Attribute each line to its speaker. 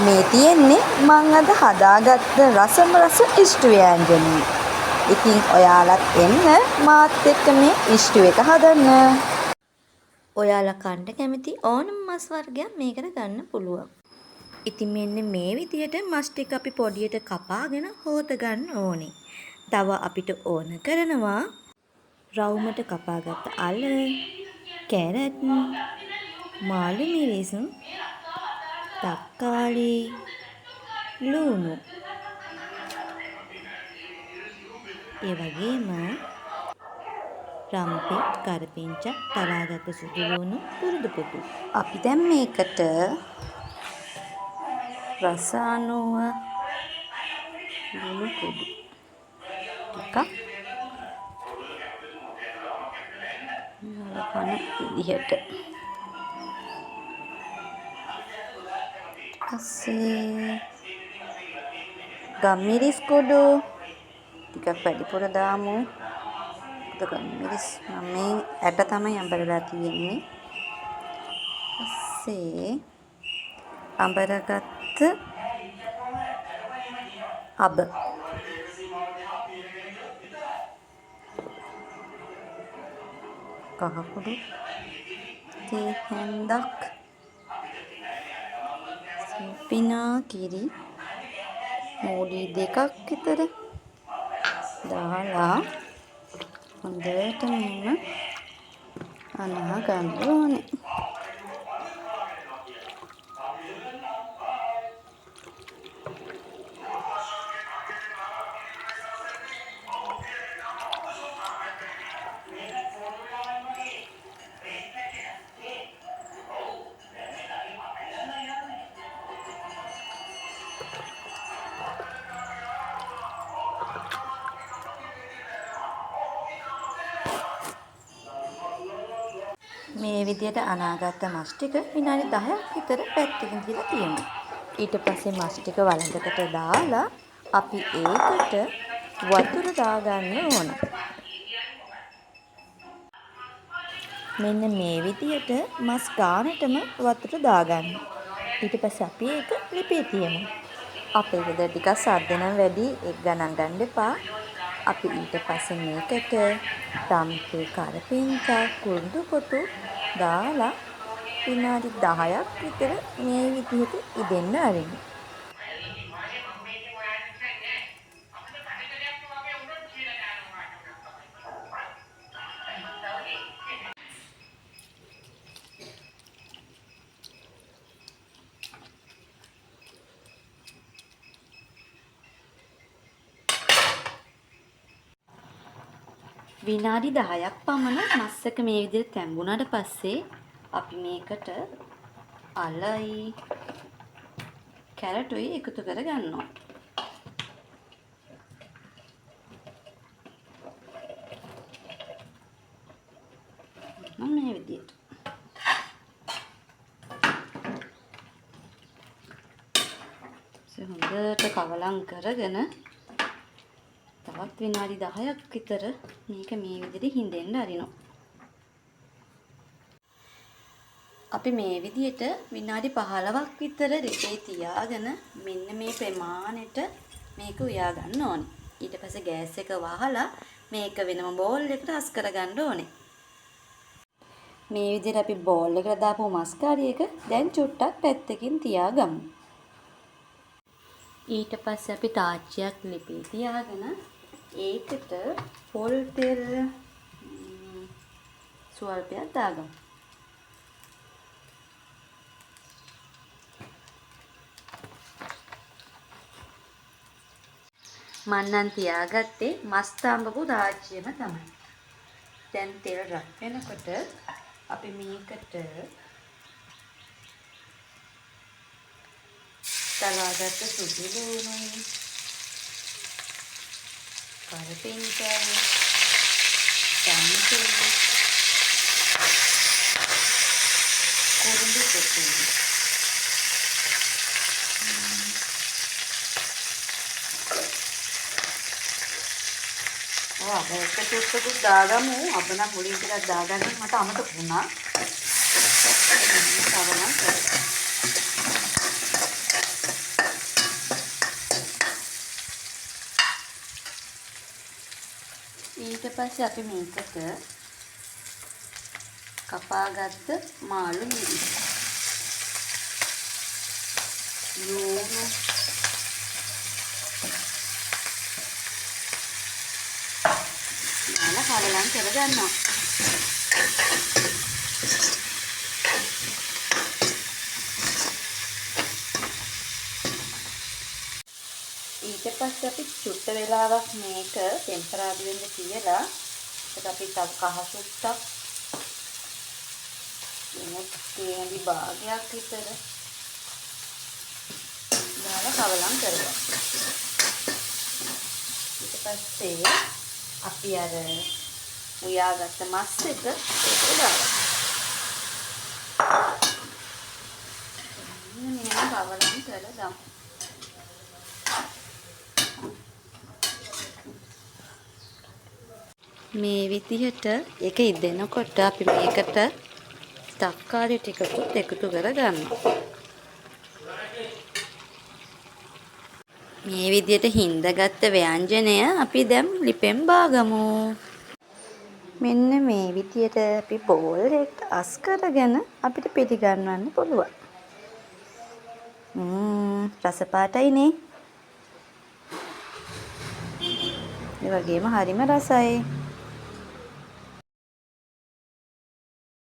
Speaker 1: මේ තියෙන්නේ මං අද හදාගත්ත රසම රස ඉෂ්ටු ව්‍යංජනය. ඉතින් ඔයාලත් එන්න මාත් එක්ක මේ ඉෂ්ටු එක හදන්න. ඔයාලා කන්න කැමති ඕනම මස් වර්ගයක් මේකට ගන්න පුළුවන්. ඉතින් මෙන්න මේ විදිහට මස් ටික අපි පොඩියට කපාගෙන හොද ගන්න ඕනේ. තව අපිට ඕන කරනවා රවුමට කපාගත්ත අල, කැරට්, මාළු මිරිස්, තක්කාලි, ලුණු. ඒ වගේම රම්පෙ, කරපිංචා, තලාගත්ත සුදු ලුණු, පුරුදු පොතු. අපි දැන් මේකට රස අනුව ලුණු කුඩු ටිකක් කන විදිහට පස්සේ ගම්මිරිස් කුඩු ටිකක් වැඩිපුර දාමු. ගම්මිරිස් මම මේ ඇට තමයි අඹරලා තියෙන්නේ. පස්සේ අඹරගත්ත අබ කහකුඩු තේ හැන්දක් පිනා කිරි මූඩි දෙකක් විතර දාලා හොඳට මෙන්න අනහ ගන්න ඕනේ. මේ විදිහට අනාගත්ත මස් ටික විනාඩි 10ක් විතර පැත්තකින් තියලා තියෙනවා. ඊට පස්සේ මස් ටික වළඳකට දාලා අපි ඒකට වතුර දාගන්න ඕන. මෙන්න මේ විදිහට මස් ගානටම වතුර දාගන්න. ඊට පස්සේ අපි ඒක ලිපේ තියමු. අපේ ගෙදර ටිකක් සද්ද නම් වැඩි ඒක ගණන් ගන්න එපා. අපි ඊට පස්සේ මේකට රම්පේ, කරපිංචා, කුරුඳු පොතු දාලා විනාඩි 10ක් විතර මේ විදිහට ඉදෙන්න ආරින්න. විනාඩි 10ක් පමණ මස් එක මේ විදිහට තැම්බුණාට පස්සේ අපි මේකට අලයි කැරටුයි එකතු කර ගන්නවා. මේ විදිහට හොඳට කවලම් කරගෙන තවත් විනාඩි 10ක් විතර මේක මේ විදිහට හිඳෙන්න අරිනවා. අපි මේ විදිහට විනාඩි 15ක් විතර රිපේ තියාගෙන මෙන්න මේ ප්‍රමාණයට මේක උයා ගන්න ඕනේ. ඊට පස්සේ ගෑස් එක වහලා මේක වෙනම බෝල් එකකට අස් කරගන්න ඕනේ. මේ විදිහට අපි බෝල් එකට දාපු මස් කාරිය එක දැන් චුට්ටක් පැත්තකින් තියාගමු. ඊට පස්සේ අපි තාච්චියක් ලිපේ තියාගෙන ඒකට පොල් තෙල් ස්වල්පයක් දාගමු. මම නම් තියාගත්තේ මස් තඹපු තාච්චියම තමයි. දැන් තෙල් රත් වෙනකොට අපි මේකට තලාගත්ත සුදු ලුණුයි, කරපිංචායි, තම්පුයි, කුරුඳු පොතුයි අප එක චුට්ටකුත් දාගමු. අප නම් මුලින් ටිකක් දාගන්න මට අමතක වුණා. තව නම් පස්සේ අපි මේකට කපාගත්ත මාළු මිරිස්, ලුණු, දාලා කලලම් කරගන්නවා. ඊට පස්සේ අපි චුට්ට වෙලාවක් මේක ටෙම්පරාදු වෙන්න තියලා ඒක අපි තව කහ සුට්ටක් තේනදි භාගයක් විතර දාලා කවලම් කරගන්න. ඊට පස්සේ අපි අර උයාගත්ත මස් එක ඒකට දාලා මෙන්න කවලම් කරලා දාමු. මේ විදිහට ඒක ඉදෙනකොට අපි මේකට තක්කාලි ටිකකුත් එකතු කරගන්නවා. මේ විදිහට හින්දාගත්ත ව්‍යංජනය අපි දැන් ලිපෙන් බාගමු. මෙන්න මේ විදිහට අපි බෝල් එකට අස් කරගෙන අපිට පිළිගන්වන්න පුළුවන්. රස පාටයිනේ. ඒ වගේම හරිම රසයි.